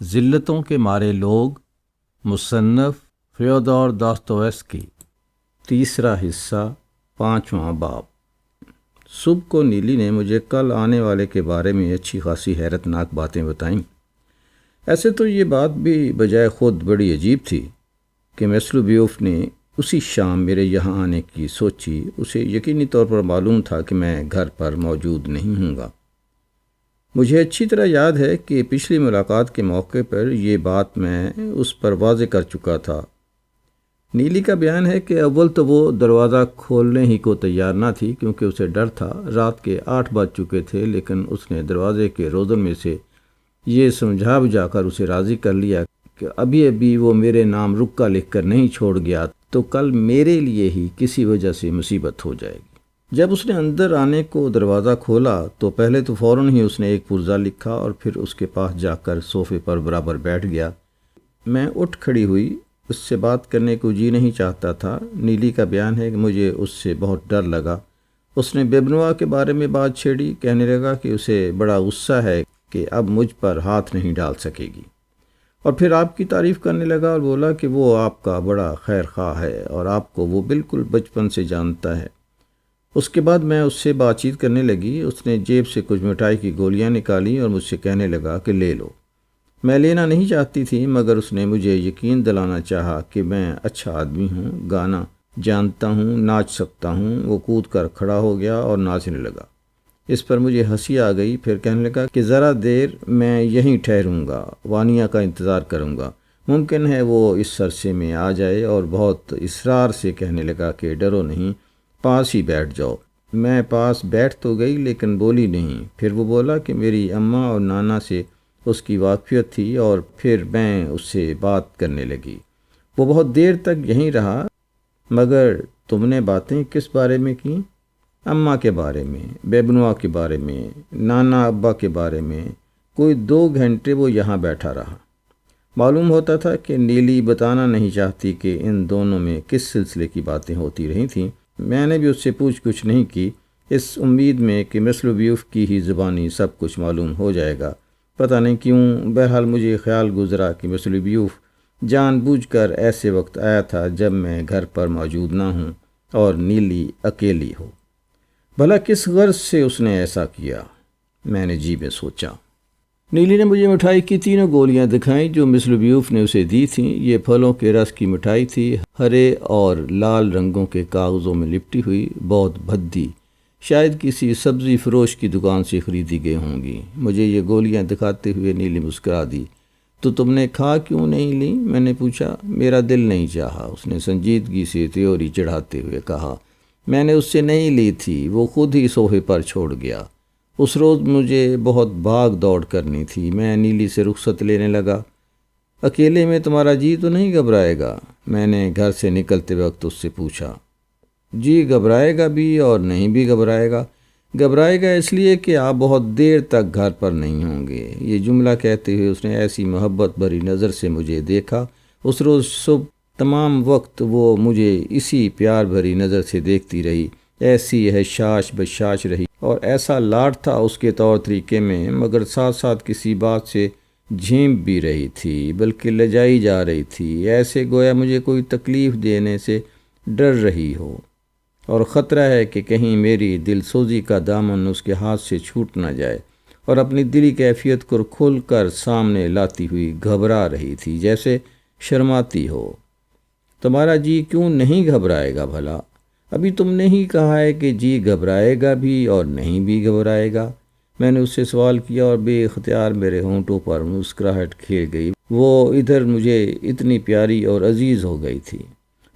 ذلتوں کے مارے لوگ، مصنف فیودور داستویوسکی، تیسرا حصہ، 5واں باب۔ صبح کو نیلی نے مجھے کل آنے والے کے بارے میں اچھی خاصی حیرت ناک باتیں بتائیں۔ ایسے تو یہ بات بھی بجائے خود بڑی عجیب تھی کہ مسلوبیوف نے اسی شام میرے یہاں آنے کی سوچی۔ اسے یقینی طور پر معلوم تھا کہ میں گھر پر موجود نہیں ہوں گا۔ مجھے اچھی طرح یاد ہے کہ پچھلی ملاقات کے موقع پر یہ بات میں اس پر واضح کر چکا تھا۔ نیلی کا بیان ہے کہ اول تو وہ دروازہ کھولنے ہی کو تیار نہ تھی، کیونکہ اسے ڈر تھا۔ رات کے 8 بج چکے تھے، لیکن اس نے دروازے کے روزن میں سے یہ سمجھا بجھا کر اسے راضی کر لیا کہ ابھی وہ میرے نام رکا لکھ کر نہیں چھوڑ گیا تو کل میرے لیے ہی کسی وجہ سے مصیبت ہو جائے گی۔ جب اس نے اندر آنے کو دروازہ کھولا تو پہلے تو فوراً ہی اس نے ایک پرزہ لکھا اور پھر اس کے پاس جا کر صوفے پر برابر بیٹھ گیا۔ میں اٹھ کھڑی ہوئی، اس سے بات کرنے کو جی نہیں چاہتا تھا۔ نیلی کا بیان ہے کہ مجھے اس سے بہت ڈر لگا۔ اس نے بیبنوا کے بارے میں بات چھیڑی، کہنے لگا کہ اسے بڑا غصہ ہے کہ اب مجھ پر ہاتھ نہیں ڈال سکے گی، اور پھر آپ کی تعریف کرنے لگا اور بولا کہ وہ آپ کا بڑا خیر خواہ ہے اور آپ کو وہ بالکل بچپن سے جانتا ہے۔ اس کے بعد میں اس سے بات چیت کرنے لگی۔ اس نے جیب سے کچھ مٹھائی کی گولیاں نکالی اور مجھ سے کہنے لگا کہ لے لو۔ میں لینا نہیں چاہتی تھی، مگر اس نے مجھے یقین دلانا چاہا کہ میں اچھا آدمی ہوں، گانا جانتا ہوں، ناچ سکتا ہوں۔ وہ کود کر کھڑا ہو گیا اور ناچنے لگا۔ اس پر مجھے ہنسی آ گئی۔ پھر کہنے لگا کہ ذرا دیر میں یہیں ٹھہروں گا، وانیا کا انتظار کروں گا، ممکن ہے وہ اس عرصے میں آ جائے، اور بہت اصرار سے کہنے لگا کہ ڈرو نہیں، پاس ہی بیٹھ جاؤ۔ میں پاس بیٹھ تو گئی لیکن بولی نہیں۔ پھر وہ بولا کہ میری اماں اور نانا سے اس کی واقفیت تھی، اور پھر میں اس سے بات کرنے لگی۔ وہ بہت دیر تک یہیں رہا۔ مگر تم نے باتیں کس بارے میں کیں؟ اماں کے بارے میں، بیبنوا کے بارے میں، نانا ابا کے بارے میں۔ کوئی 2 گھنٹے وہ یہاں بیٹھا رہا۔ معلوم ہوتا تھا کہ نیلی بتانا نہیں چاہتی کہ ان دونوں میں کس سلسلے کی باتیں ہوتی رہی تھیں۔ میں نے بھی اس سے پوچھ گچھ نہیں کی، اس امید میں کہ مسلوبیوف کی ہی زبانی سب کچھ معلوم ہو جائے گا۔ پتہ نہیں کیوں، بہرحال مجھے خیال گزرا کہ مسلوبیوف جان بوجھ کر ایسے وقت آیا تھا جب میں گھر پر موجود نہ ہوں اور نیلی اکیلی ہو۔ بھلا کس غرض سے اس نے ایسا کیا؟ میں نے جی میں سوچا۔ نیلی نے مجھے مٹھائی کی 3 گولیاں دکھائیں جو مسلوبیوف نے اسے دی تھیں۔ یہ پھلوں کے رس کی مٹھائی تھی، ہرے اور لال رنگوں کے کاغذوں میں لپٹی ہوئی، بہت بھدی، شاید کسی سبزی فروش کی دکان سے خریدی گئی ہوں گی۔ مجھے یہ گولیاں دکھاتے ہوئے نیلی مسکرا دی۔ تو تم نے کھا کیوں نہیں لی؟ میں نے پوچھا۔ میرا دل نہیں چاہا، اس نے سنجیدگی سے تیوری چڑھاتے ہوئے کہا۔ میں نے اس سے نہیں لی تھی، وہ خود ہی صوفے پر چھوڑ گیا۔ اس روز مجھے بہت بھاگ دوڑ کرنی تھی۔ میں نیلی سے رخصت لینے لگا۔ اکیلے میں تمہارا جی تو نہیں گھبرائے گا؟ میں نے گھر سے نکلتے وقت اس سے پوچھا۔ جی گھبرائے گا بھی اور نہیں بھی گھبرائے گا۔ گھبرائے گا اس لیے کہ آپ بہت دیر تک گھر پر نہیں ہوں گے۔ یہ جملہ کہتے ہوئے اس نے ایسی محبت بھری نظر سے مجھے دیکھا۔ اس روز صبح تمام وقت وہ مجھے اسی پیار بھری نظر سے دیکھتی رہی، ایسی حشاش بشاش رہی، اور ایسا لاڈ تھا اس کے طور طریقے میں، مگر ساتھ ساتھ کسی بات سے جھیمپ بھی رہی تھی، بلکہ لجائی جا رہی تھی، ایسے گویا مجھے کوئی تکلیف دینے سے ڈر رہی ہو، اور خطرہ ہے کہ کہیں میری دل سوزی کا دامن اس کے ہاتھ سے چھوٹ نہ جائے، اور اپنی دلی کیفیت کو کھل کر سامنے لاتی ہوئی گھبرا رہی تھی، جیسے شرماتی ہو۔ تمہارا جی کیوں نہیں گھبرائے گا بھلا؟ ابھی تم نے ہی کہا ہے کہ جی گھبرائے گا بھی اور نہیں بھی گھبرائے گا۔ میں نے اس سے سوال کیا اور بے اختیار میرے ہونٹوں پر مسکراہٹ کھیل گئی۔ وہ ادھر مجھے اتنی پیاری اور عزیز ہو گئی تھی۔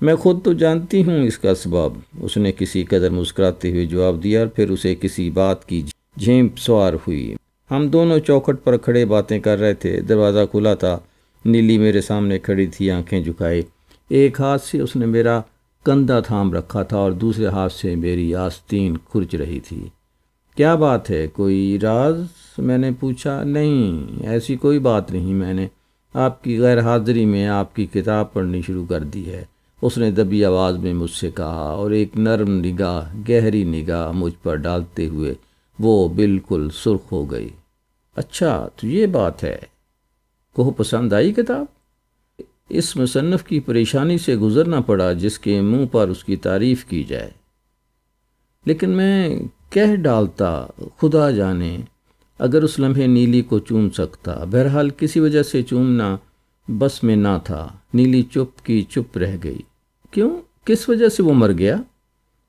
میں خود تو جانتی ہوں اس کا سبب، اس نے کسی قدر مسکراتے ہوئے جواب دیا، اور پھر اسے کسی بات کی جھیمپ سوار ہوئی۔ ہم دونوں چوکھٹ پر کھڑے باتیں کر رہے تھے۔ دروازہ کھلا تھا۔ نیلی میرے سامنے کھڑی تھی، آنکھیں جھکائے۔ ایک ہاتھ سے اس نے میرا کندھا تھام رکھا تھا اور دوسرے ہاتھ سے میری آستین کھرچ رہی تھی۔ کیا بات ہے، کوئی راز؟ میں نے پوچھا۔ نہیں، ایسی کوئی بات نہیں، میں نے آپ کی غیر حاضری میں آپ کی کتاب پڑھنی شروع کر دی ہے، اس نے دبی آواز میں مجھ سے کہا، اور ایک نرم نگاہ، گہری نگاہ مجھ پر ڈالتے ہوئے وہ بالکل سرخ ہو گئی۔ اچھا، تو یہ بات ہے۔ کو پسند آئی کتاب؟ اس مصنف کی پریشانی سے گزرنا پڑا جس کے منہ پر اس کی تعریف کی جائے، لیکن میں کہہ ڈالتا خدا جانے اگر اس لمحے نیلی کو چوم سکتا۔ بہرحال کسی وجہ سے چومنا بس میں نہ تھا۔ نیلی چپ کی چپ رہ گئی۔ کیوں؟ کس وجہ سے وہ مر گیا؟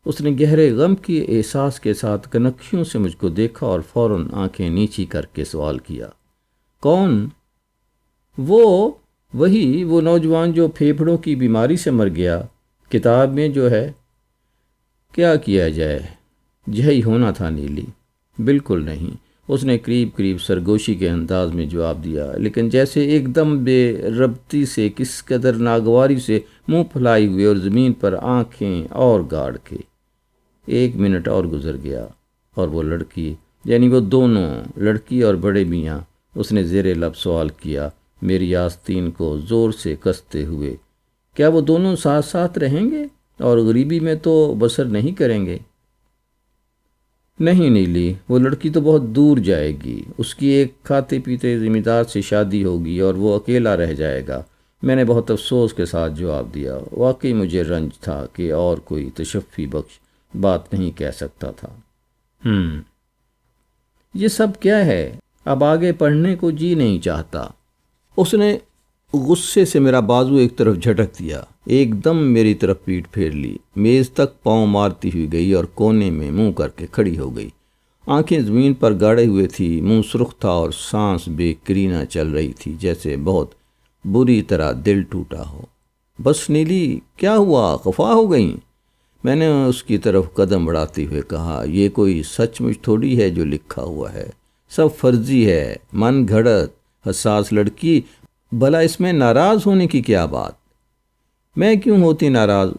اس نے گہرے غم کی احساس کے ساتھ کنکھیوں سے مجھ کو دیکھا اور فوراً آنکھیں نیچی کر کے سوال کیا، کون؟ وہ نوجوان جو پھیپھڑوں کی بیماری سے مر گیا، کتاب میں جو ہے۔ کیا کیا جائے، یہی ہونا تھا نیلی۔ بالکل نہیں، اس نے قریب سرگوشی کے انداز میں جواب دیا، لیکن جیسے ایک دم بے ربطی سے، کس قدر ناگواری سے منہ پھلائے ہوئے اور زمین پر آنکھیں اور گاڑ کے۔ 1 منٹ اور گزر گیا اور وہ لڑکی، یعنی وہ دونوں، لڑکی اور بڑے میاں، اس نے زیر لب سوال کیا میری آستین کو زور سے کستے ہوئے، کیا وہ دونوں ساتھ ساتھ رہیں گے اور غریبی میں تو بسر نہیں کریں گے؟ نہیں نیلی، وہ لڑکی تو بہت دور جائے گی، اس کی ایک کھاتے پیتے ذمہ دار سے شادی ہوگی اور وہ اکیلا رہ جائے گا۔ میں نے بہت افسوس کے ساتھ جواب دیا۔ واقعی مجھے رنج تھا کہ اور کوئی تشفی بخش بات نہیں کہہ سکتا تھا۔ یہ سب کیا ہے؟ اب آگے پڑھنے کو جی نہیں چاہتا۔ اس نے غصے سے میرا بازو ایک طرف جھٹک دیا، ایک دم میری طرف پیٹھ پھیر لی، میز تک پاؤں مارتی ہوئی گئی اور کونے میں منہ کر کے کھڑی ہو گئی۔ آنکھیں زمین پر گاڑے ہوئے تھی، منہ سرخ تھا اور سانس بے کرینہ چل رہی تھی، جیسے بہت بری طرح دل ٹوٹا ہو۔ بس نیلی، کیا ہوا؟ خفا ہو گئیں؟ میں نے اس کی طرف قدم بڑھاتے ہوئے کہا، یہ کوئی سچ مچ تھوڑی ہے جو لکھا ہوا ہے، سب فرضی ہے، من گھڑت، حساس لڑکی، بھلا اس میں ناراض ہونے کی کیا بات؟ میں کیوں ہوتی ناراض؟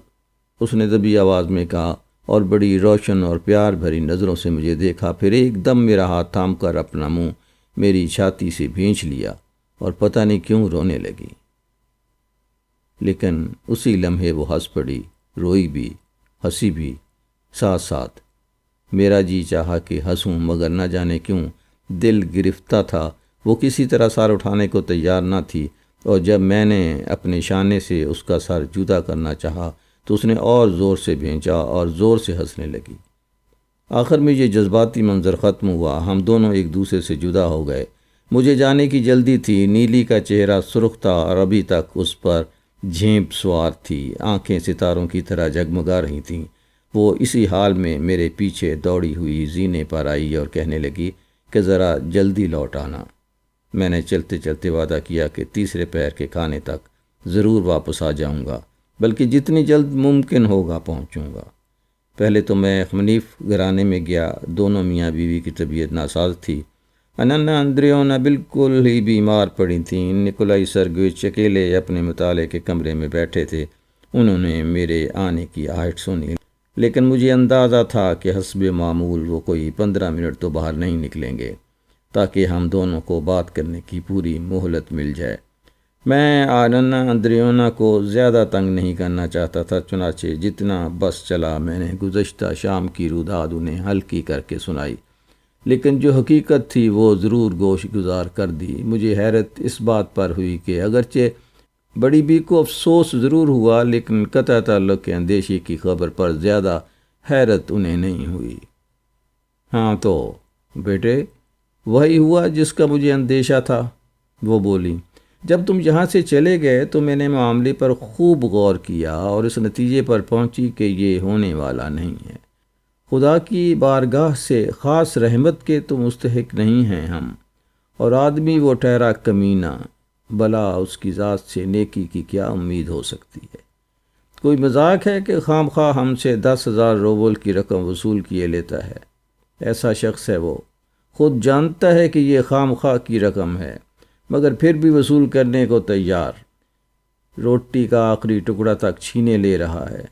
اس نے دبی آواز میں کہا اور بڑی روشن اور پیار بھری نظروں سے مجھے دیکھا، پھر ایک دم میرا ہاتھ تھام کر اپنا منہ میری چھاتی سے بھینچ لیا اور پتہ نہیں کیوں رونے لگی۔ لیکن اسی لمحے وہ ہنس پڑی، روئی بھی، ہنسی بھی، ساتھ ساتھ۔ میرا جی چاہا کہ ہنسوں، مگر نہ جانے کیوں دل گرفتہ تھا۔ وہ کسی طرح سر اٹھانے کو تیار نہ تھی، اور جب میں نے اپنے شانے سے اس کا سر جدا کرنا چاہا تو اس نے اور زور سے بھینچا اور زور سے ہنسنے لگی۔ آخر میں یہ جذباتی منظر ختم ہوا، ہم دونوں ایک دوسرے سے جدا ہو گئے۔ مجھے جانے کی جلدی تھی۔ نیلی کا چہرہ سرخ تھا اور ابھی تک اس پر جھیپ سوار تھی، آنکھیں ستاروں کی طرح جگمگا رہی تھیں۔ وہ اسی حال میں میرے پیچھے دوڑی ہوئی زینے پر آئی اور کہنے لگی کہ ذرا جلدی لوٹ آنا۔ میں نے چلتے چلتے وعدہ کیا کہ تیسرے پہر کے کھانے تک ضرور واپس آ جاؤں گا، بلکہ جتنی جلد ممکن ہوگا پہنچوں گا۔ پہلے تو میں منیف گھرانے میں گیا۔ دونوں میاں بیوی کی طبیعت ناساز تھی۔ اننا اندریونا بالکل ہی بیمار پڑی تھیں۔ نکولائی سرگوچ اکیلے اپنے مطالعے کے کمرے میں بیٹھے تھے۔ انہوں نے میرے آنے کی آہٹ سنی، لیکن مجھے اندازہ تھا کہ حسب معمول وہ کوئی 15 منٹ تو باہر نہیں نکلیں گے، تاکہ ہم دونوں کو بات کرنے کی پوری مہلت مل جائے۔ میں اننا اندریونا کو زیادہ تنگ نہیں کرنا چاہتا تھا، چنانچہ جتنا بس چلا میں نے گزشتہ شام کی روداد انہیں ہلکی کر کے سنائی، لیکن جو حقیقت تھی وہ ضرور گوش گزار کر دی۔ مجھے حیرت اس بات پر ہوئی کہ اگرچہ بڑی بی کو افسوس ضرور ہوا، لیکن قطع تعلق کے اندیشی کی خبر پر زیادہ حیرت انہیں نہیں ہوئی۔ ہاں تو بیٹے، وہی ہوا جس کا مجھے اندیشہ تھا، وہ بولی۔ جب تم یہاں سے چلے گئے تو میں نے معاملے پر خوب غور کیا اور اس نتیجے پر پہنچی کہ یہ ہونے والا نہیں ہے۔ خدا کی بارگاہ سے خاص رحمت کے تو مستحق نہیں ہیں ہم، اور آدمی وہ ٹھہرا کمینہ، بلا اس کی ذات سے نیکی کی کیا امید ہو سکتی ہے؟ کوئی مذاق ہے کہ خام خواہ ہم سے 10,000 روبل کی رقم وصول کیے لیتا ہے۔ ایسا شخص ہے، وہ خود جانتا ہے کہ یہ خام خواہ کی رقم ہے، مگر پھر بھی وصول کرنے کو تیار، روٹی کا آخری ٹکڑا تک چھینے لے رہا ہے۔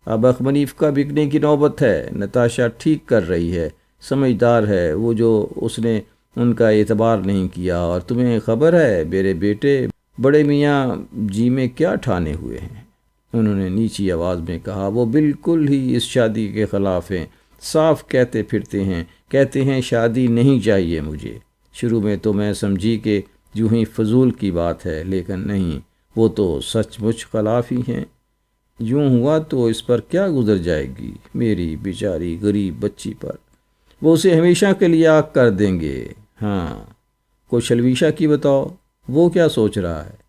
اب اخمنیف کا بکنے کی نوبت ہے۔ نتاشا ٹھیک کر رہی ہے، سمجھدار ہے وہ، جو اس نے ان کا اعتبار نہیں کیا۔ اور تمہیں خبر ہے میرے بیٹے، بڑے میاں جی میں کیا ٹھانے ہوئے ہیں؟ انہوں نے نیچی آواز میں کہا۔ وہ بالکل ہی اس شادی کے خلاف ہیں، صاف کہتے پھرتے ہیں، کہتے ہیں شادی نہیں چاہیے مجھے۔ شروع میں تو میں سمجھی کہ جو ہی فضول کی بات ہے، لیکن نہیں، وہ تو سچ مچ خلاف ہی ہیں۔ یوں ہوا تو اس پر کیا گزر جائے گی میری بیچاری غریب بچی پر؟ وہ اسے ہمیشہ کے لیے آگ کر دیں گے۔ ہاں، کوئی شلویشا کی بتاؤ، وہ کیا سوچ رہا ہے؟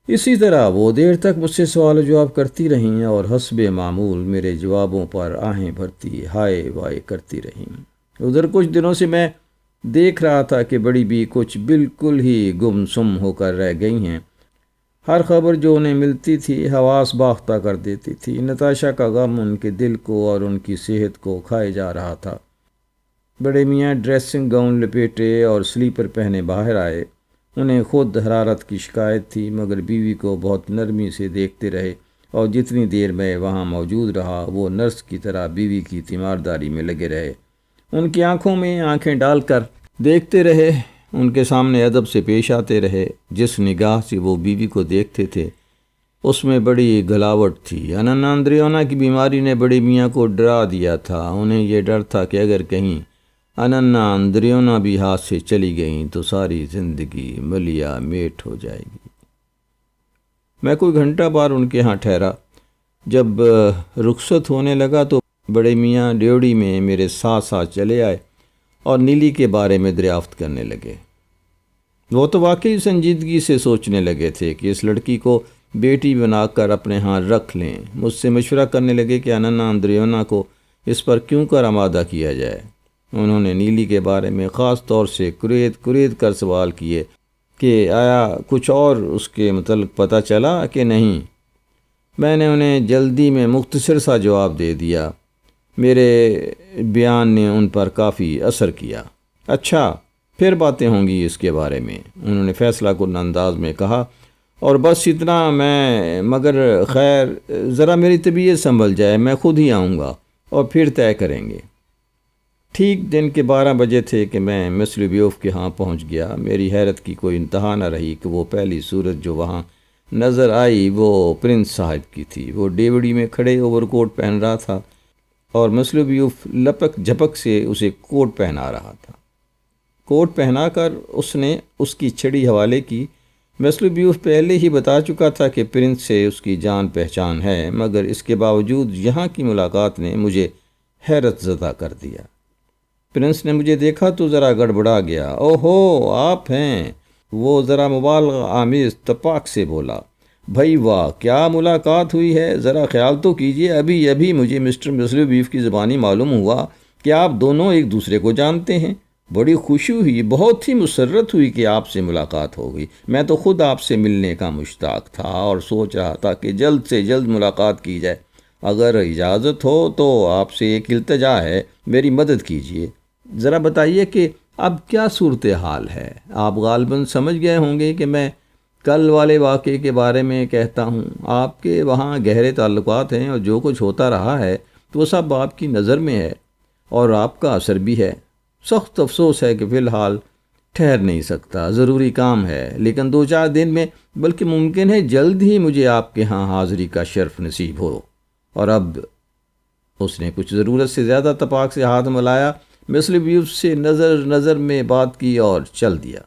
اسی طرح وہ دیر تک مجھ سے سوال و جواب کرتی رہیں اور حسب معمول میرے جوابوں پر آہیں بھرتی ہائے وائے کرتی رہیں۔ ادھر کچھ دنوں سے میں دیکھ رہا تھا کہ بڑی بھی کچھ بالکل ہی گم سم ہو کر رہ گئی ہیں۔ ہر خبر جو انہیں ملتی تھی حواس باختہ کر دیتی تھی۔ نتاشا کا غم ان کے دل کو اور ان کی صحت کو کھائے جا رہا تھا۔ بڑے میاں ڈریسنگ گاؤن لپیٹے اور سلیپر پہنے باہر آئے۔ انہیں خود حرارت کی شکایت تھی، مگر بیوی کو بہت نرمی سے دیکھتے رہے اور جتنی دیر میں وہاں موجود رہا وہ نرس کی طرح بیوی کی تیمارداری میں لگے رہے۔ ان کی آنکھوں میں آنکھیں ڈال کر دیکھتے رہے، ان کے سامنے ادب سے پیش آتے رہے۔ جس نگاہ سے وہ بیوی کو دیکھتے تھے اس میں بڑی گلاوٹ تھی۔ اننا اندریونا کی بیماری نے بڑے میاں کو ڈرا دیا تھا۔ انہیں یہ ڈر تھا کہ اگر کہیں اننا اندریونا بھی ہاتھ سے چلی گئیں تو ساری زندگی ملیا میٹ ہو جائے گی۔ میں کوئی گھنٹہ بار ان کے ہاں ٹھہرا۔ جب رخصت ہونے لگا تو بڑے میاں ڈیوڑی میں میرے ساتھ ساتھ چلے آئے اور نیلی کے بارے میں دریافت کرنے لگے۔ وہ تو واقعی سنجیدگی سے سوچنے لگے تھے کہ اس لڑکی کو بیٹی بنا کر اپنے ہاں رکھ لیں۔ مجھ سے مشورہ کرنے لگے کہ اننا اندریونا کو اس پر کیوں کر آمادہ کیا جائے۔ انہوں نے نیلی کے بارے میں خاص طور سے کرید کر سوال کیے کہ آیا کچھ اور اس کے متعلق پتہ چلا کہ نہیں۔ میں نے انہیں جلدی میں مختصر سا جواب دے دیا۔ میرے بیان نے ان پر کافی اثر کیا۔ اچھا، پھر باتیں ہوں گی اس کے بارے میں، انہوں نے فیصلہ کن انداز میں کہا۔ اور بس اتنا، مگر خیر ذرا میری طبیعت سنبھل جائے، میں خود ہی آؤں گا اور پھر طے کریں گے۔ ٹھیک دن کے 12 بجے تھے کہ میں مس لیبیوف کے ہاں پہنچ گیا۔ میری حیرت کی کوئی انتہا نہ رہی کہ وہ پہلی صورت جو وہاں نظر آئی وہ پرنس صاحب کی تھی۔ وہ ڈیوڑی میں کھڑے اوور کوٹ پہن رہا تھا اور مس لیبیوف لپک جھپک سے اسے کوٹ پہنا رہا تھا۔ کوٹ پہنا کر اس نے اس کی چھڑی حوالے کی۔ مس لیبیوف پہلے ہی بتا چکا تھا کہ پرنس سے اس کی جان پہچان ہے، مگر اس کے باوجود یہاں کی ملاقات نے مجھے حیرت زدہ کر دیا۔ پرنس نے مجھے دیکھا تو ذرا گڑبڑا گیا۔ اوہو، آپ ہیں؟ وہ ذرا مبالغہ آمیز تپاک سے بولا۔ بھائی واہ، کیا ملاقات ہوئی ہے! ذرا خیال تو کیجئے، ابھی مجھے مسٹر مس لیبیوف کی زبانی معلوم ہوا کہ آپ دونوں ایک دوسرے کو جانتے ہیں۔ بڑی خوشی ہوئی، بہت ہی مسرت ہوئی کہ آپ سے ملاقات ہو گئی۔ میں تو خود آپ سے ملنے کا مشتاق تھا اور سوچ رہا تھا کہ جلد سے جلد ملاقات کی جائے۔ اگر اجازت ہو تو آپ سے ایک التجا ہے، میری مدد کیجئے۔ ذرا بتائیے کہ اب کیا صورتحال ہے؟ آپ غالباً سمجھ گئے ہوں گے کہ میں کل والے واقعے کے بارے میں کہتا ہوں۔ آپ کے وہاں گہرے تعلقات ہیں اور جو کچھ ہوتا رہا ہے تو وہ سب آپ کی نظر میں ہے اور آپ کا اثر بھی ہے۔ سخت افسوس ہے کہ فی الحال ٹھہر نہیں سکتا، ضروری کام ہے، لیکن 2-4 دن میں، بلکہ ممکن ہے جلد ہی مجھے آپ کے ہاں حاضری کا شرف نصیب ہو۔ اور اب اس نے کچھ ضرورت سے زیادہ تپاک سے ہاتھ ملایا، مس لیبیوف سے نظر میں بات کی اور چل دیا۔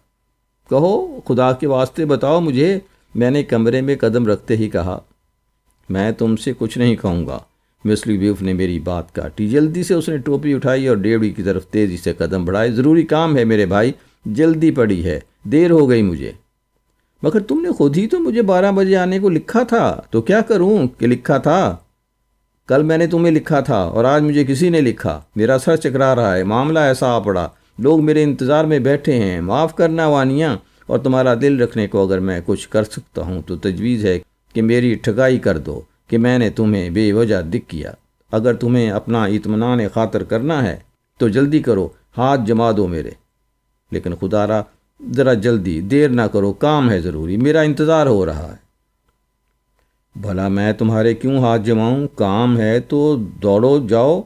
کہو، خدا کے واسطے بتاؤ مجھے، میں نے کمرے میں قدم رکھتے ہی کہا۔ میں تم سے کچھ نہیں کہوں گا، مس لیبیوف نے میری بات کاٹی۔ جلدی سے اس نے ٹوپی اٹھائی اور ڈیوڑی کی طرف تیزی سے قدم بڑھائے۔ ضروری کام ہے میرے بھائی، جلدی پڑی ہے، دیر ہو گئی مجھے۔ مگر تم نے خود ہی تو مجھے 12 بجے آنے کو لکھا تھا، تو کیا کروں کہ لکھا تھا؟ کل میں نے تمہیں لکھا تھا اور آج مجھے کسی نے لکھا۔ میرا سر چکرا رہا ہے، معاملہ ایسا آ پڑا، لوگ میرے انتظار میں بیٹھے ہیں۔ معاف کرنا وانیا، اور تمہارا دل رکھنے کو اگر میں کچھ کر سکتا ہوں تو تجویز ہے کہ میری ٹھگائی کر دو کہ میں نے تمہیں بے وجہ دکھ کیا۔ اگر تمہیں اپنا اطمینان خاطر کرنا ہے تو جلدی کرو، ہاتھ جما دو میرے، لیکن خدا را ذرا جلدی، دیر نہ کرو، کام ہے ضروری، میرا انتظار ہو رہا ہے۔ بھلا میں تمہارے کیوں ہاتھ جماؤں؟ کام ہے تو دوڑو جاؤ،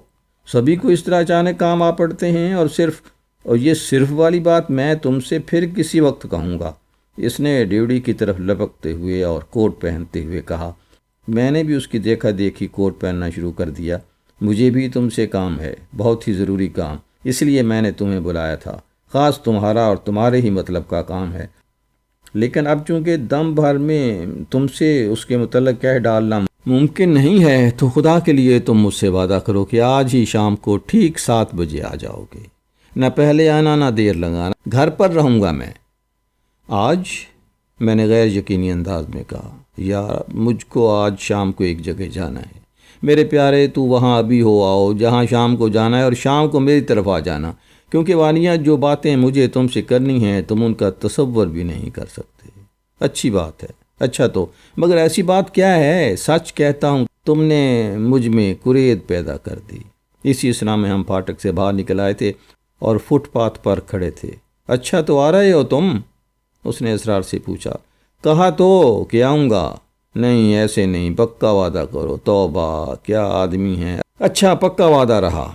سبھی کو اس طرح اچانک کام آ پڑتے ہیں، اور یہ صرف والی بات میں تم سے پھر کسی وقت کہوں گا۔ اس نے ڈیوڑی کی طرف لپکتے ہوئے اور کوٹ پہنتے ہوئے کہا۔ میں نے بھی اس کی دیکھا دیکھی کوٹ پہننا شروع کر دیا۔ مجھے بھی تم سے کام ہے، بہت ہی ضروری کام، اس لیے میں نے تمہیں بلایا تھا۔ خاص تمہارا اور تمہارے ہی مطلب کا کام ہے، لیکن اب چونکہ دم بھر میں تم سے اس کے متعلق کہہ ڈالنا ممکن نہیں ہے، تو خدا کے لیے تم مجھ سے وعدہ کرو کہ آج ہی شام کو ٹھیک 7 بجے آ جاؤ گے، نہ پہلے آنا نہ دیر لگانا، گھر پر رہوں گا میں۔ آج؟ میں نے غیر یقینی انداز میں کہا، یار مجھ کو آج شام کو ایک جگہ جانا ہے میرے پیارے، تو وہاں ابھی ہو آؤ جہاں شام کو جانا ہے، اور شام کو میری طرف آ جانا، کیونکہ وانیہ جو باتیں مجھے تم سے کرنی ہیں تم ان کا تصور بھی نہیں کر سکتے۔ اچھی بات ہے، اچھا تو مگر ایسی بات کیا ہے؟ سچ کہتا ہوں تم نے مجھ میں کرید پیدا کر دی۔ اسی اسنا میں ہم پھاٹک سے باہر نکل آئے تھے اور فٹ پاتھ پر کھڑے تھے۔ اچھا تو آ رہے ہو تم؟ اس نے اسرار سے پوچھا۔ کہا تو کہ آؤں گا۔ نہیں ایسے نہیں، پکا وعدہ کرو۔ توبہ کیا آدمی ہے۔ اچھا پکا وعدہ رہا۔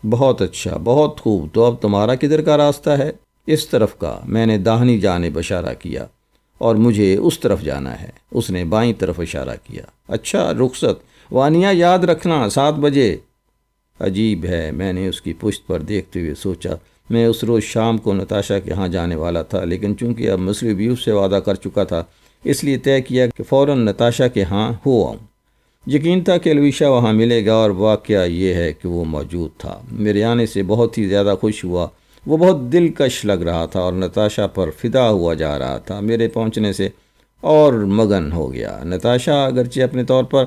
بہت اچھا، بہت خوب۔ تو اب تمہارا کدھر کا راستہ ہے؟ اس طرف کا۔ میں نے داہنی جانب اشارہ کیا۔ اور مجھے اس طرف جانا ہے۔ اس نے بائیں طرف اشارہ کیا۔ اچھا رخصت، وانیہ یاد رکھنا 7 بجے۔ عجیب ہے، میں نے اس کی پشت پر دیکھتے ہوئے سوچا۔ میں اس روز شام کو نتاشا کے ہاں جانے والا تھا، لیکن چونکہ اب مصری بیوف سے وعدہ کر چکا تھا، اس لیے طے کیا کہ فوراً نتاشا کے ہاں ہو آؤں۔ یقین تھا کہ الویشا وہاں ملے گا، اور واقعہ یہ ہے کہ وہ موجود تھا۔ میرے آنے سے بہت ہی زیادہ خوش ہوا۔ وہ بہت دلکش لگ رہا تھا اور نتاشا پر فدا ہوا جا رہا تھا۔ میرے پہنچنے سے اور مگن ہو گیا۔ نتاشا اگرچہ اپنے طور پر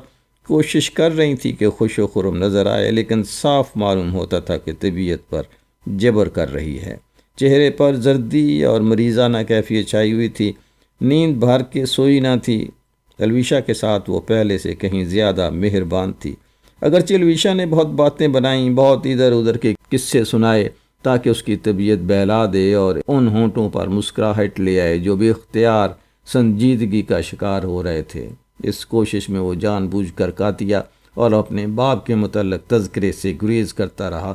کوشش کر رہی تھی کہ خوش و خرم نظر آئے، لیکن صاف معلوم ہوتا تھا کہ طبیعت پر جبر کر رہی ہے۔ چہرے پر زردی اور مریضانہ کیفیت چھائی ہوئی تھی۔ نیند بھر کے سوئی نہ تھی۔ الویشا کے ساتھ وہ پہلے سے کہیں زیادہ مہربان تھی۔ اگرچہ الویشا نے بہت باتیں بنائیں، بہت ادھر ادھر کے قصے سنائے تاکہ اس کی طبیعت بہلا دے اور ان ہونٹوں پر مسکراہٹ لے آئے جو بے اختیار سنجیدگی کا شکار ہو رہے تھے۔ اس کوشش میں وہ جان بوجھ کر کاتیا اور اپنے باپ کے متعلق تذکرے سے گریز کرتا رہا۔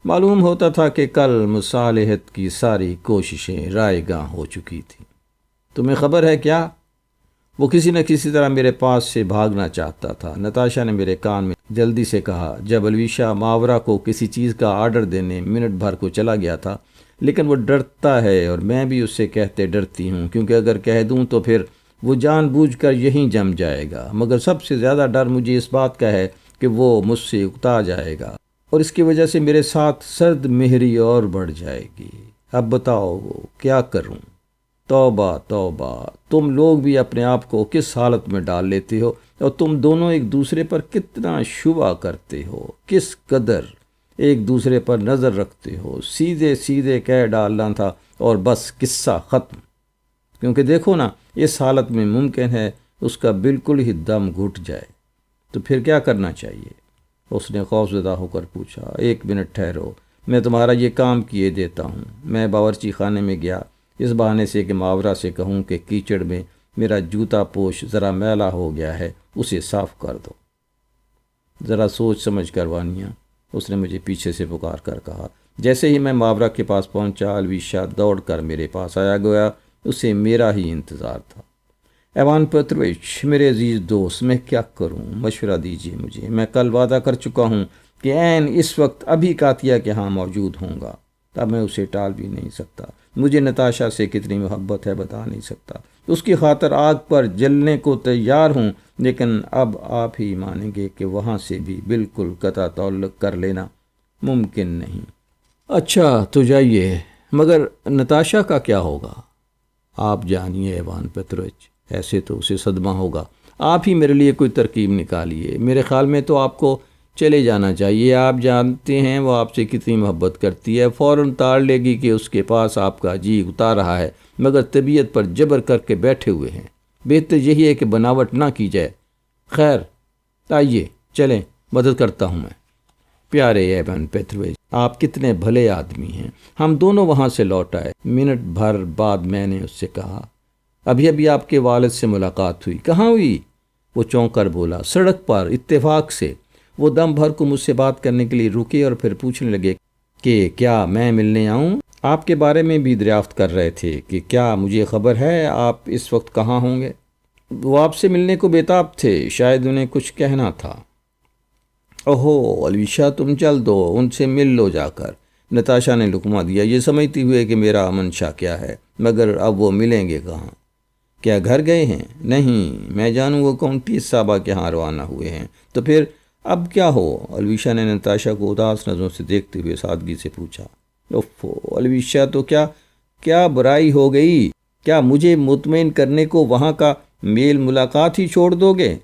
معلوم ہوتا تھا کہ کل مصالحت کی ساری کوششیں رائے گاں ہو چکی تھیں۔ تمہیں خبر ہے کیا؟ وہ کسی نہ کسی طرح میرے پاس سے بھاگنا چاہتا تھا۔ نتاشا نے میرے کان میں جلدی سے کہا۔ جب الویشا ماورا کو کسی چیز کا آرڈر دینے منٹ بھر کو چلا گیا تھا، لیکن وہ ڈرتا ہے اور میں بھی اس سے کہتے ڈرتی ہوں، کیونکہ اگر کہہ دوں تو پھر وہ جان بوجھ کر یہیں جم جائے گا۔ مگر سب سے زیادہ ڈر مجھے اس بات کا ہے کہ وہ مجھ سے اکتا جائے گا اور اس کی وجہ سے میرے ساتھ سرد مہری اور بڑھ جائے گی۔ اب بتاؤ کیا کروں؟ توبہ توبہ، تم لوگ بھی اپنے آپ کو کس حالت میں ڈال لیتے ہو، اور تم دونوں ایک دوسرے پر کتنا شبہ کرتے ہو، کس قدر ایک دوسرے پر نظر رکھتے ہو۔ سیدھے سیدھے کہہ ڈالنا تھا اور بس قصہ ختم، کیونکہ دیکھو نا اس حالت میں ممکن ہے اس کا بالکل ہی دم گھٹ جائے۔ تو پھر کیا کرنا چاہیے؟ اس نے خوفزدہ ہو کر پوچھا۔ 1 منٹ ٹھہرو، میں تمہارا یہ کام کیے دیتا ہوں۔ میں باورچی خانے میں گیا، اس بہانے سے کہ ماورا سے کہوں کہ کیچڑ میں میرا جوتا پوش ذرا میلا ہو گیا ہے، اسے صاف کر دو۔ ذرا سوچ سمجھ کر وانیہ، اس نے مجھے پیچھے سے پکار کر کہا۔ جیسے ہی میں ماورا کے پاس پہنچا، الویشا دوڑ کر میرے پاس آیا، گویا اسے میرا ہی انتظار تھا۔ ایوان پیتروویچ، میرے عزیز دوست، میں کیا کروں؟ مشورہ دیجیے مجھے۔ میں کل وعدہ کر چکا ہوں کہ عین اس وقت ابھی کاتیا کے ہاں موجود ہوں گا۔ اب میں اسے ٹال بھی نہیں سکتا۔ مجھے نتاشا سے کتنی محبت ہے بتا نہیں سکتا۔ اس کی خاطر آگ پر جلنے کو تیار ہوں، لیکن اب آپ ہی مانیں گے کہ وہاں سے بھی بالکل قطع تعلق کر لینا ممکن نہیں۔ اچھا تو جائیے، مگر نتاشا کا کیا ہوگا؟ آپ جانیے ایوان پیتروویچ، ایسے تو اسے صدمہ ہوگا۔ آپ ہی میرے لیے کوئی ترکیب نکالیے۔ میرے خیال میں تو آپ کو چلے جانا چاہیے۔ آپ جانتے ہیں وہ آپ سے کتنی محبت کرتی ہے، فوراً تاڑ لے گی کہ اس کے پاس آپ کا جی اتار رہا ہے، مگر طبیعت پر جبر کر کے بیٹھے ہوئے ہیں۔ بہتر یہی ہے کہ بناوٹ نہ کی جائے۔ خیر آئیے چلیں، مدد کرتا ہوں میں۔ پیارے ایوان پیتروویچ، آپ کتنے بھلے آدمی ہیں۔ ہم دونوں وہاں سے لوٹ آئے۔ منٹ بھر بعد میں نے اس سے کہا، ابھی ابھی آپ کے والد سے ملاقات ہوئی۔ کہاں ہوئی؟ وہ چونک کر بولا، سڑک پر، اتفاق سے۔ وہ دم بھر کو مجھ سے بات کرنے کے لیے رکے اور پھر پوچھنے لگے کہ کیا میں ملنے آؤں؟ آپ کے بارے میں بھی دریافت کر رہے تھے کہ کیا مجھے خبر ہے آپ اس وقت کہاں ہوں گے۔ وہ آپ سے ملنے کو بےتاب تھے، شاید انہیں کچھ کہنا تھا۔ اوہو الویشا، تم چل دو، ان سے مل لو جا کر۔ نتاشا نے لقمہ دیا، یہ سمجھتی ہوئے کہ میرا منشا کیا ہے، مگر اب وہ ملیں گے کہاں؟ کیا گھر گئے ہیں؟ نہیں، میں جانوں وہ کاؤنٹیس صاحبہ کے ہاں روانہ ہوئے ہیں۔ تو پھر اب کیا ہو؟ الویشا نے نتاشا کو اداس نظروں سے دیکھتے ہوئے سادگی سے پوچھا۔ اوفو الویشا، تو کیا برائی ہو گئی؟ کیا مجھے مطمئن کرنے کو وہاں کا میل ملاقات ہی چھوڑ دو گے؟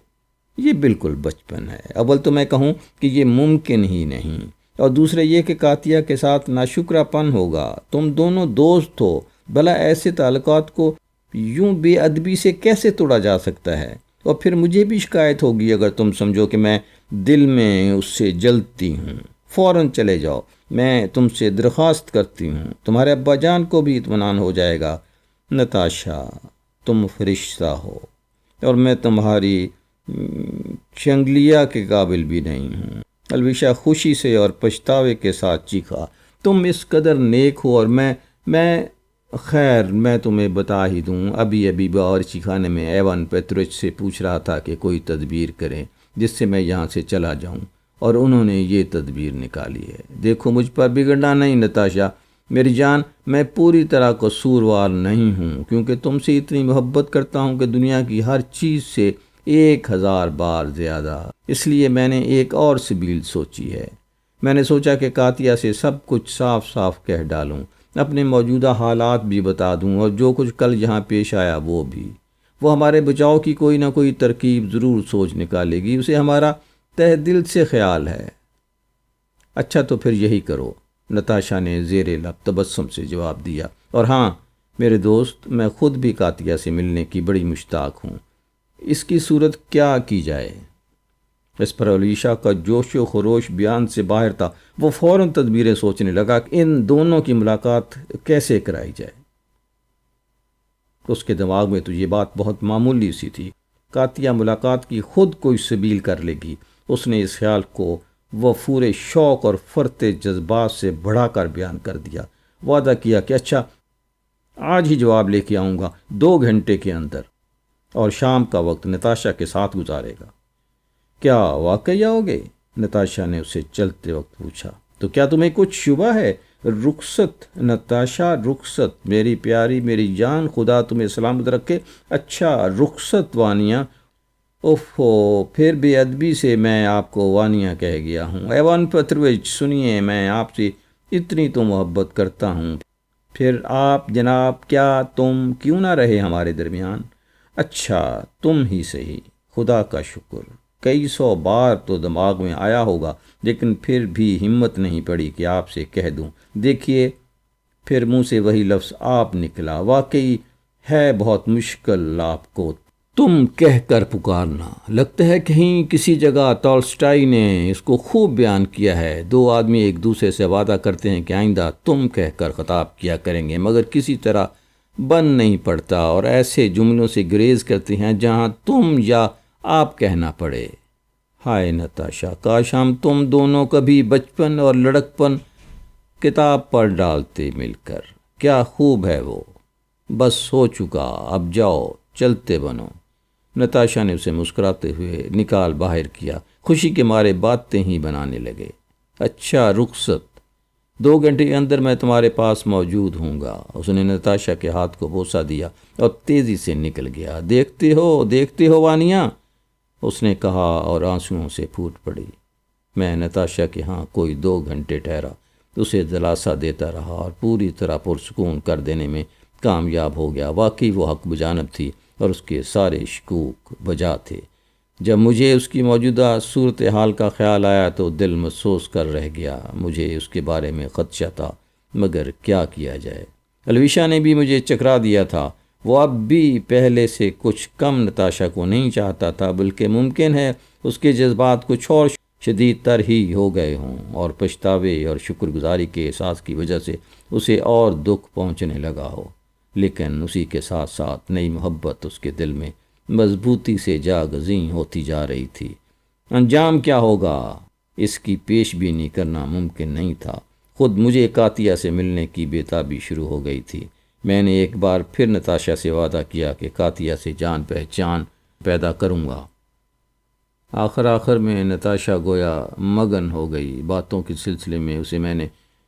یہ بالکل بچپن ہے۔ اول تو میں کہوں کہ یہ ممکن ہی نہیں، اور دوسرے یہ کہ کاتیا کے ساتھ ناشکرا پن ہوگا۔ تم دونوں دوست ہو، بھلا ایسے تعلقات کو یوں بے ادبی سے کیسے توڑا جا سکتا ہے؟ اور پھر مجھے بھی شکایت ہوگی اگر تم سمجھو کہ میں دل میں اس سے جلتی ہوں۔ فوراً چلے جاؤ، میں تم سے درخواست کرتی ہوں۔ تمہارے ابا جان کو بھی اطمینان ہو جائے گا۔ نتاشا، تم فرشتہ ہو اور میں تمہاری چنگلیا کے قابل بھی نہیں ہوں۔ الویشا خوشی سے اور پچھتاوے کے ساتھ چیخا، تم اس قدر نیک ہو، اور میں خیر میں تمہیں بتا ہی دوں، ابھی باورچی خانے میں ایوان پیتروچ سے پوچھ رہا تھا کہ کوئی تدبیر کریں جس سے میں یہاں سے چلا جاؤں، اور انہوں نے یہ تدبیر نکالی ہے۔ دیکھو مجھ پر بگڑنا نہیں نتاشا میری جان، میں پوری طرح قصوروار نہیں ہوں، کیونکہ تم سے اتنی محبت کرتا ہوں کہ دنیا کی ہر چیز سے 1000 بار زیادہ۔ اس لیے میں نے ایک اور سبیل سوچی ہے۔ میں نے سوچا کہ کاتیا سے سب کچھ صاف صاف کہہ ڈالوں، اپنے موجودہ حالات بھی بتا دوں، اور جو کچھ کل یہاں پیش آیا وہ بھی۔ وہ ہمارے بچاؤ کی کوئی نہ کوئی ترکیب ضرور سوچ نکالے گی، اسے ہمارا تہ دل سے خیال ہے۔ اچھا تو پھر یہی کرو، نتاشا نے زیر لب تبسم سے جواب دیا، اور ہاں میرے دوست، میں خود بھی کاتیا سے ملنے کی بڑی مشتاق ہوں۔ اس کی صورت کیا کی جائے؟ اس پر الویشا کا جوش و خروش بیان سے باہر تھا۔ وہ فوراً تدبیریں سوچنے لگا کہ ان دونوں کی ملاقات کیسے کرائی جائے۔ اس کے دماغ میں تو یہ بات بہت معمولی سی تھی، کاتیا ملاقات کی خود کوئی سبیل کر لے گی۔ اس نے اس خیال کو وفور شوق اور فرتے جذبات سے بڑھا کر بیان کر دیا۔ وعدہ کیا کہ اچھا آج ہی جواب لے کے آؤں گا، 2 گھنٹے کے اندر، اور شام کا وقت نتاشا کے ساتھ گزارے گا۔ کیا واقعی آؤ گے؟ نتاشا نے اسے چلتے وقت پوچھا۔ تو کیا تمہیں کچھ شبہ ہے؟ رخصت نتاشا، رخصت میری پیاری، میری جان، خدا تمہیں سلامت رکھے۔ اچھا رخصت وانیا۔ اوفو پھر بے ادبی سے میں آپ کو وانیا کہہ گیا ہوں۔ ایوان پیتروچ سنیے، میں آپ سے اتنی تو محبت کرتا ہوں، پھر آپ جناب تم کیوں نہ رہے ہمارے درمیان؟ اچھا تم ہی صحیح، خدا کا شکر، کئی 100 بار تو دماغ میں آیا ہوگا، لیکن پھر بھی ہمت نہیں پڑی کہ آپ سے کہہ دوں۔ دیکھیے پھر منہ سے وہی لفظ آپ نکلا، واقعی ہے بہت مشکل آپ کو تم کہہ کر پکارنا۔ لگتا ہے کہیں کسی جگہ تولسٹائی نے اس کو خوب بیان کیا ہے، 2 آدمی ایک دوسرے سے وعدہ کرتے ہیں کہ آئندہ تم کہہ کر خطاب کیا کریں گے، مگر کسی طرح بن نہیں پڑتا، اور ایسے جملوں سے گریز کرتے ہیں جہاں تم یا آپ کہنا پڑے۔ ہائے نتاشا، کاش ہم تم دونوں کبھی بچپن اور لڑکپن کتاب پڑھ ڈالتے مل کر، کیا خوب ہے وہ۔ بس ہو چکا، اب جاؤ، چلتے بنو۔ نتاشا نے اسے مسکراتے ہوئے نکال باہر کیا، خوشی کے مارے باتیں ہی بنانے لگے۔ اچھا رخصت، 2 گھنٹے کے اندر میں تمہارے پاس موجود ہوں گا۔ اس نے نتاشا کے ہاتھ کو بوسہ دیا اور تیزی سے نکل گیا۔ دیکھتے ہو وانیا، اس نے کہا اور آنسوؤں سے پھوٹ پڑی۔ میں نتاشا کے ہاں کوئی 2 گھنٹے ٹھہرا، اسے دلاسا دیتا رہا اور پوری طرح پرسکون کر دینے میں کامیاب ہو گیا۔ واقعی وہ حق بجانب تھی اور اس کے سارے شکوک بجا تھے۔ جب مجھے اس کی موجودہ صورتحال کا خیال آیا تو دل محسوس کر رہ گیا۔ مجھے اس کے بارے میں خدشہ تھا، مگر کیا کیا جائے؟ الویشا نے بھی مجھے چکرا دیا تھا۔ وہ اب بھی پہلے سے کچھ کم نتاشا کو نہیں چاہتا تھا، بلکہ ممکن ہے اس کے جذبات کچھ اور شدید تر ہی ہو گئے ہوں، اور پچھتاوے اور شکر گزاری کے احساس کی وجہ سے اسے اور دکھ پہنچنے لگا ہو۔ لیکن اسی کے ساتھ ساتھ نئی محبت اس کے دل میں مضبوطی سے جاگزیں ہوتی جا رہی تھی۔ انجام کیا ہوگا اس کی پیش بینی کرنا ممکن نہیں تھا۔ خود مجھے کاتیا سے ملنے کی بےتابی شروع ہو گئی تھی۔ میں نے ایک بار پھر نتاشا سے وعدہ کیا کہ کاتیا سے جان پہچان پیدا کروں گا۔ آخر میں نتاشا گویا مگن ہو گئی۔ باتوں کے سلسلے میں اسے میں نے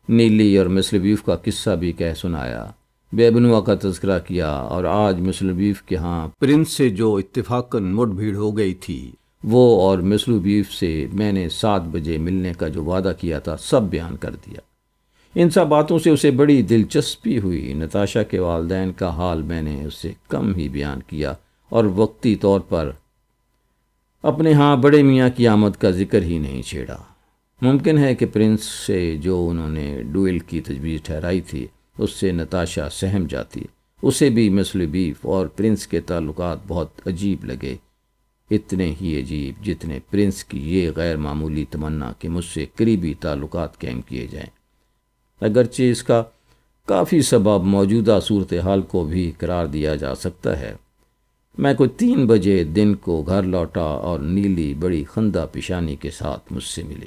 نیلی اور مسٹر بیف کا قصہ بھی کہہ سنایا، بے بنوا کا تذکرہ کیا، اور آج مسٹر بیف کے ہاں پرنس سے جو اتفاقاً مٹ بھیڑ ہو گئی تھی وہ، اور مسٹر بیف سے میں نے 7 بجے ملنے کا جو وعدہ کیا تھا، سب بیان کر دیا۔ ان سب باتوں سے اسے بڑی دلچسپی ہوئی۔ نتاشا کے والدین کا حال میں نے اس سے کم ہی بیان کیا اور وقتی طور پر اپنے ہاں بڑے میاں کی آمد کا ذکر ہی نہیں چھیڑا۔ ممکن ہے کہ پرنس سے جو انہوں نے ڈویل کی تجویز ٹھہرائی تھی اس سے نتاشا سہم جاتی، اسے بھی مسٹر بیف اور پرنس کے تعلقات بہت عجیب لگے، اتنے ہی عجیب جتنے پرنس کی یہ غیر معمولی تمنا کہ مجھ سے قریبی تعلقات قائم کیے جائیں۔ اگرچہ اس کا کافی سبب موجودہ صورتحال کو بھی قرار دیا جا سکتا ہے۔ میں کوئی 3 بجے دن کو گھر لوٹا اور نیلی بڑی خندہ پیشانی کے ساتھ مجھ سے ملی۔